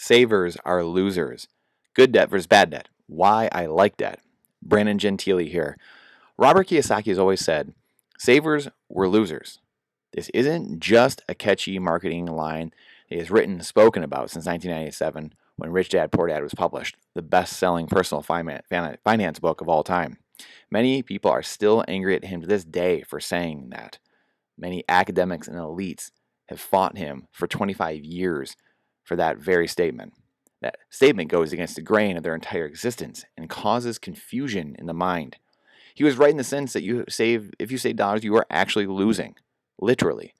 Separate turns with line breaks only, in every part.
Savers are losers. Good debt versus bad debt. Why I like debt. Brandon Gentili here. Robert Kiyosaki has always said, savers were losers. This isn't just a catchy marketing line he has written and spoken about since 1997 when Rich Dad Poor Dad was published, the best-selling personal finance book of all time. Many people are still angry at him to this day for saying that. Many academics and elites have fought him for 25 years for that very statement. That statement goes against the grain of their entire existence and causes confusion in the mind. He was right in the sense that if you save dollars, you are actually losing, literally.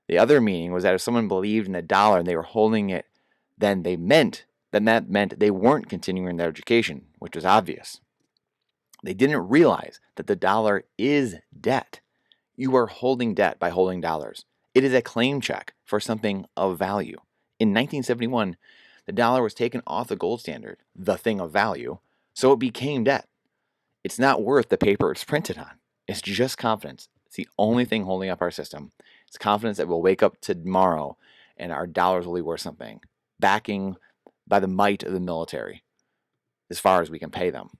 The other meaning was that if someone believed in the dollar and they were holding it, then that meant they weren't continuing their education, which was obvious. They didn't realize that the dollar is debt. You are holding debt by holding dollars. It is a claim check for something of value. In 1971, the dollar was taken off the gold standard, the thing of value, so it became debt. It's not worth the paper it's printed on. It's just confidence. It's the only thing holding up our system. It's confidence that we'll wake up tomorrow and our dollars will be worth something, backing by the might of the military as far as we can pay them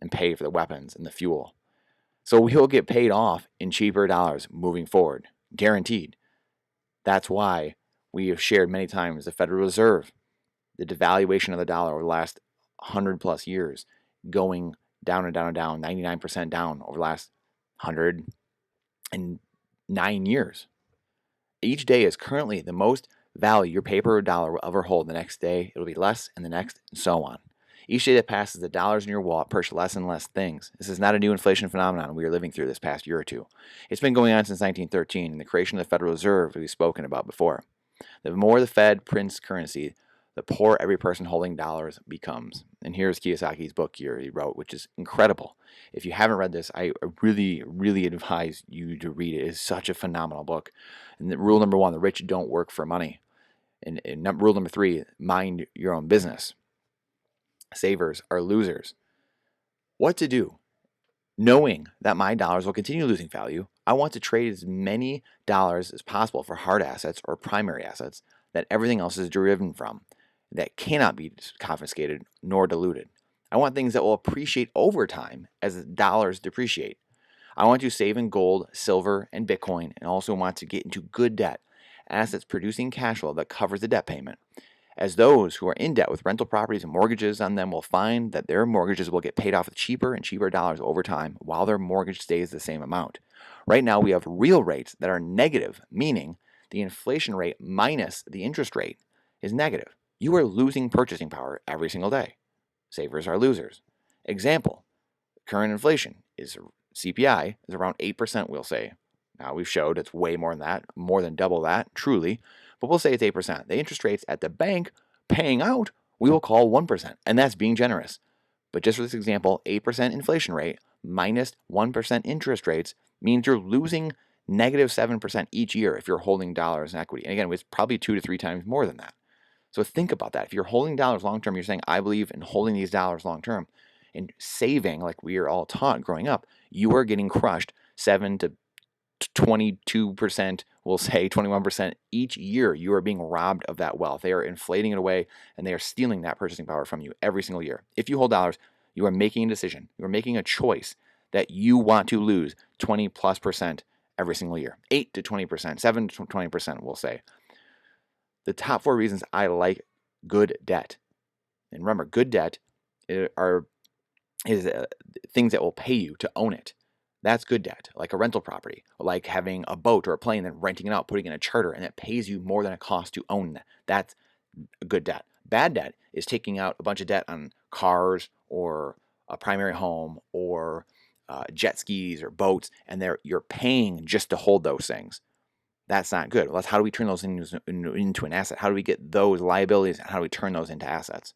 and pay for the weapons and the fuel. So we'll get paid off in cheaper dollars moving forward, guaranteed. That's why we have shared many times the Federal Reserve, the devaluation of the dollar over the last 100 plus years, going down and down and down, 99% down over the last 109 years. Each day is currently the most value your paper or dollar will ever hold. The next day, it'll be less, and the next, and so on. Each day that passes, the dollars in your wallet purchase less and less things. This is not a new inflation phenomenon we are living through this past year or two. It's been going on since 1913 and the creation of the Federal Reserve we've spoken about before. The more the Fed prints currency, the poorer every person holding dollars becomes. And here's Kiyosaki's book here he wrote, which is incredible. If you haven't read this, I really, really advise you to read it. It is such a phenomenal book. And rule number 1, the rich don't work for money. And rule number 3, mind your own business. Savers are losers. What to do? Knowing that my dollars will continue losing value, I want to trade as many dollars as possible for hard assets or primary assets that everything else is derived from, that cannot be confiscated nor diluted. I want things that will appreciate over time as dollars depreciate. I want to save in gold, silver, and Bitcoin, and also want to get into good debt, assets producing cash flow that covers the debt payment, as those who are in debt with rental properties and mortgages on them will find that their mortgages will get paid off with cheaper and cheaper dollars over time while their mortgage stays the same amount. Right now, we have real rates that are negative, meaning the inflation rate minus the interest rate is negative. You are losing purchasing power every single day. Savers are losers. Example, current inflation is CPI is around 8%, we'll say. Now, we've showed it's way more than that, more than double that, truly. But we'll say it's 8%. The interest rates at the bank paying out, we will call 1%, and that's being generous. But just for this example, 8% inflation rate minus 1% interest rates means you're losing negative 7% each year if you're holding dollars in equity. And again, it's probably 2 to 3 times more than that. So think about that. If you're holding dollars long term, you're saying, I believe in holding these dollars long term and saving like we are all taught growing up, you are getting crushed 7 to 22%, we'll say 21% each year. You are being robbed of that wealth. They are inflating it away and they are stealing that purchasing power from you every single year. If you hold dollars, you are making a decision. You are making a choice that you want to lose 20+% every single year. 8 to 20%, 7 to 20%, we'll say. The top 4 reasons I like good debt. And remember, good debt is things that will pay you to own it. That's good debt, like a rental property, like having a boat or a plane and renting it out, putting in a charter, and it pays you more than it costs to own that. That's good debt. Bad debt is taking out a bunch of debt on cars or a primary home or jet skis or boats, and you're paying just to hold those things. That's not good. Well, how do we turn those into an asset? How do we get those liabilities and how do we turn those into assets?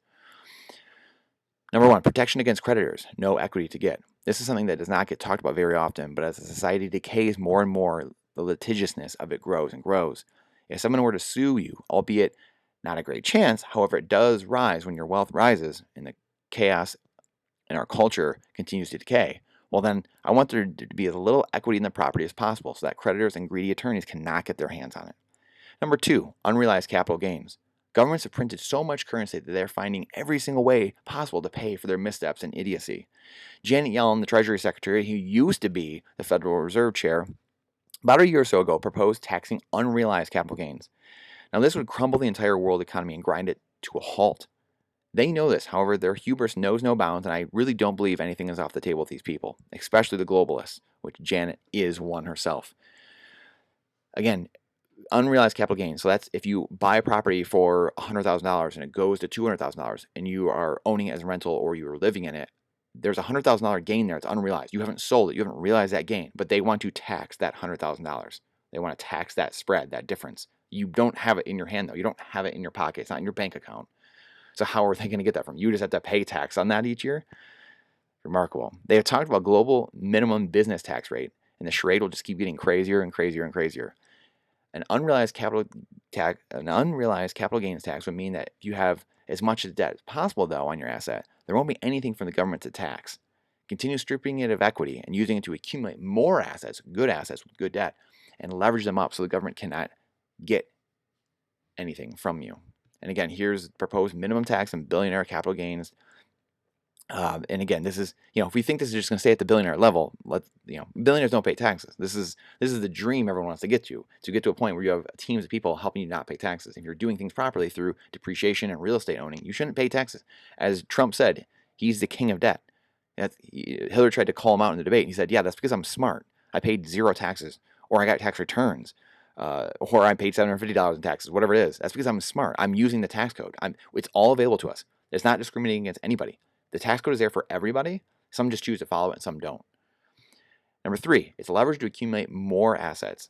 Number 1, protection against creditors, no equity to get. This is something that does not get talked about very often, but as a society decays more and more, the litigiousness of it grows and grows. If someone were to sue you, albeit not a great chance, however, it does rise when your wealth rises and the chaos in our culture continues to decay, well then, I want there to be as little equity in the property as possible so that creditors and greedy attorneys cannot get their hands on it. Number 2, unrealized capital gains. Governments have printed so much currency that they're finding every single way possible to pay for their missteps and idiocy. Janet Yellen, the Treasury Secretary, who used to be the Federal Reserve Chair, about a year or so ago proposed taxing unrealized capital gains. Now, this would crumble the entire world economy and grind it to a halt. They know this. However, their hubris knows no bounds, and I really don't believe anything is off the table with these people, especially the globalists, which Janet is one herself. Again, unrealized capital gains. So that's if you buy a property for $100,000 and it goes to $200,000 and you are owning it as a rental or you are living in it, there's a $100,000 gain there. It's unrealized. You haven't sold it. You haven't realized that gain, but they want to tax that $100,000. They want to tax that spread, that difference. You don't have it in your hand, though. You don't have it in your pocket. It's not in your bank account. So how are they going to get that from? You just have to pay tax on that each year? Remarkable. They have talked about global minimum business tax rate, and the charade will just keep getting crazier and crazier and crazier. An unrealized capital gains tax would mean that if you have as much debt as possible, though, on your asset, there won't be anything from the government to tax. Continue stripping it of equity and using it to accumulate more assets with good debt, and leverage them up so the government cannot get anything from you. And again, here's proposed minimum tax on billionaire capital gains. And again, this is, if we think this is just going to stay at the billionaire level, billionaires don't pay taxes. This is the dream everyone wants to get to a point where you have teams of people helping you not pay taxes. If you're doing things properly through depreciation and real estate owning, you shouldn't pay taxes. As Trump said, he's the king of debt. Hillary tried to call him out in the debate. And he said, yeah, that's because I'm smart. I paid zero taxes, or I got tax returns, or I paid $750 in taxes, whatever it is. That's because I'm smart. I'm using the tax code. It's all available to us. It's not discriminating against anybody. The tax code is there for everybody. Some just choose to follow it and some don't. Number 3, it's leverage to accumulate more assets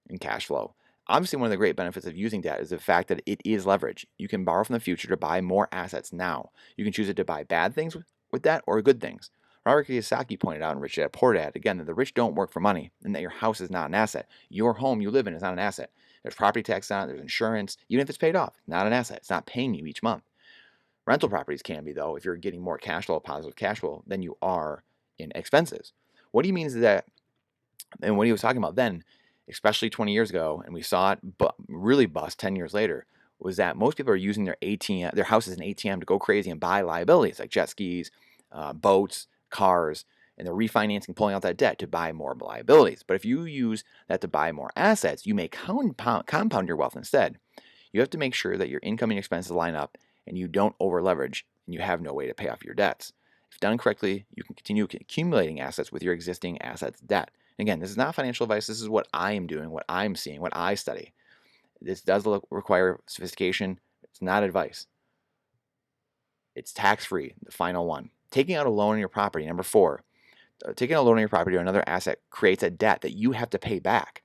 and cash flow. Obviously, one of the great benefits of using debt is the fact that it is leverage. You can borrow from the future to buy more assets now. You can choose it to buy bad things with that or good things. Robert Kiyosaki pointed out in Rich Dad Poor Dad, again, that the rich don't work for money and that your house is not an asset. Your home you live in is not an asset. There's property tax on it, there's insurance, even if it's paid off, not an asset. It's not paying you each month. Rental properties can be, though, if you're getting more cash flow, positive cash flow, than you are in expenses. What he means is that, and what he was talking about then, especially 20 years ago, and we saw it really bust 10 years later, was that most people are using their house as an ATM to go crazy and buy liabilities like jet skis, boats, cars, and they're refinancing, pulling out that debt to buy more liabilities. But if you use that to buy more assets, you may compound your wealth instead. You have to make sure that your income and expenses line up and you don't over leverage and you have no way to pay off your debts. If done correctly, you can continue accumulating assets with your existing assets debt. And again, this is not financial advice. This is what I am doing, what I'm seeing, what I study. This does require sophistication. It's not advice. It's tax-free, the final one. Taking out a loan on your property, number 4. Taking out a loan on your property or another asset creates a debt that you have to pay back.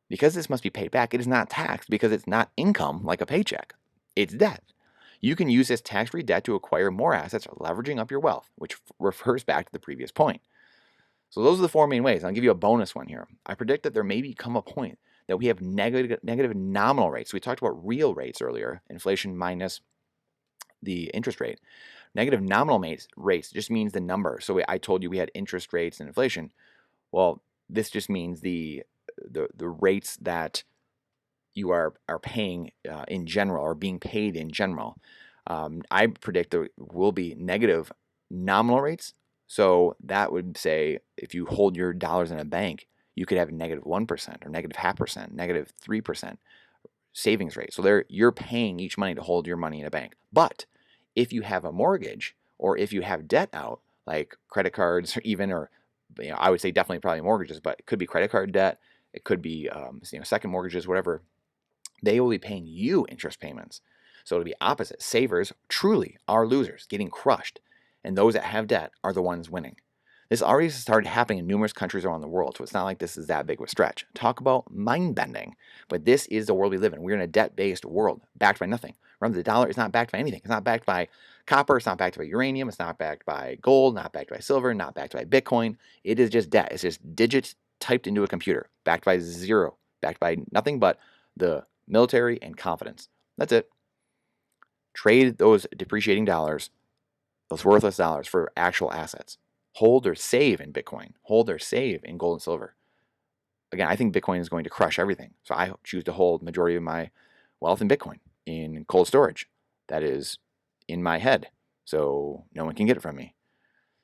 Because this must be paid back, it is not taxed because it's not income like a paycheck. It's debt. You can use this tax-free debt to acquire more assets, leveraging up your wealth, which refers back to the previous point. So those are the 4 main ways. I'll give you a bonus one here. I predict that there may become a point that we have negative nominal rates. We talked about real rates earlier, inflation minus the interest rate. Negative nominal rates just means the number. So I told you we had interest rates and inflation. Well, this just means the rates that you are paying in general or being paid in general. I predict there will be negative nominal rates. So that would say if you hold your dollars in a bank, you could have negative 1% or negative 0.5%, negative 3% savings rate. So you're paying each money to hold your money in a bank. But if you have a mortgage or if you have debt out, like credit cards or I would say definitely probably mortgages, but it could be credit card debt. It could be second mortgages, whatever. They will be paying you interest payments. So it'll be opposite. Savers truly are losers, getting crushed. And those that have debt are the ones winning. This already started happening in numerous countries around the world, so it's not like this is that big of a stretch. Talk about mind-bending. But this is the world we live in. We're in a debt-based world, backed by nothing. Remember, the dollar is not backed by anything. It's not backed by copper. It's not backed by uranium. It's not backed by gold, not backed by silver, not backed by Bitcoin. It is just debt. It's just digits typed into a computer, backed by zero, backed by nothing but the military and confidence. That's it. Trade those depreciating dollars, those worthless dollars, for actual assets. Hold or save in Bitcoin. Hold or save in gold and silver. Again, I think Bitcoin is going to crush everything. So I choose to hold majority of my wealth in Bitcoin. in cold storage that is in my head, so no one can get it from me.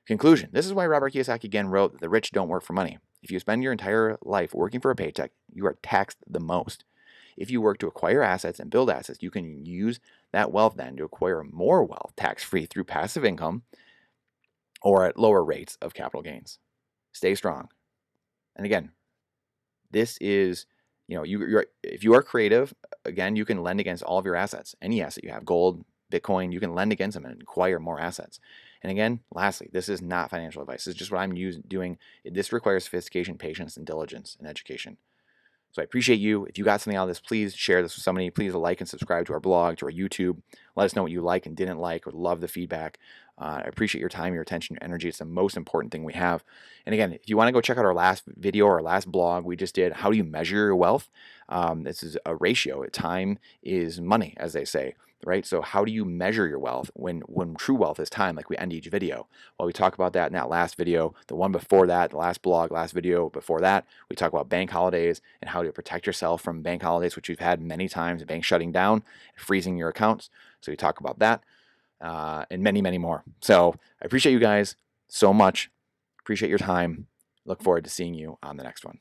Conclusion. This is why Robert Kiyosaki again wrote that the rich don't work for money. If you spend your entire life working for a paycheck, you are taxed the most. If you work to acquire assets and build assets, you can use that wealth then to acquire more wealth tax-free through passive income or at lower rates of capital gains. Stay strong. And again, this is, if you are creative, again, you can lend against all of your assets. Any asset you have, gold, Bitcoin, you can lend against them and acquire more assets. And again, lastly, this is not financial advice. This is just what I'm doing. This requires sophistication, patience, and diligence and education. So I appreciate you. If you got something out of this, please share this with somebody. Please like and subscribe to our blog, to our YouTube. Let us know what you like and didn't like. Would love the feedback. I appreciate your time, your attention, your energy. It's the most important thing we have. And again, if you want to go check out our last video or our last blog we just did, how do you measure your wealth? This is a ratio. Time is money, as they say, right? So how do you measure your wealth when true wealth is time, like we end each video? Well, we talk about that in that last video, the one before that, the last blog, last video before that. We talk about bank holidays and how to protect yourself from bank holidays, which we've had many times, banks shutting down, freezing your accounts. So we talk about that and many, many more. So I appreciate you guys so much. Appreciate your time. Look forward to seeing you on the next one.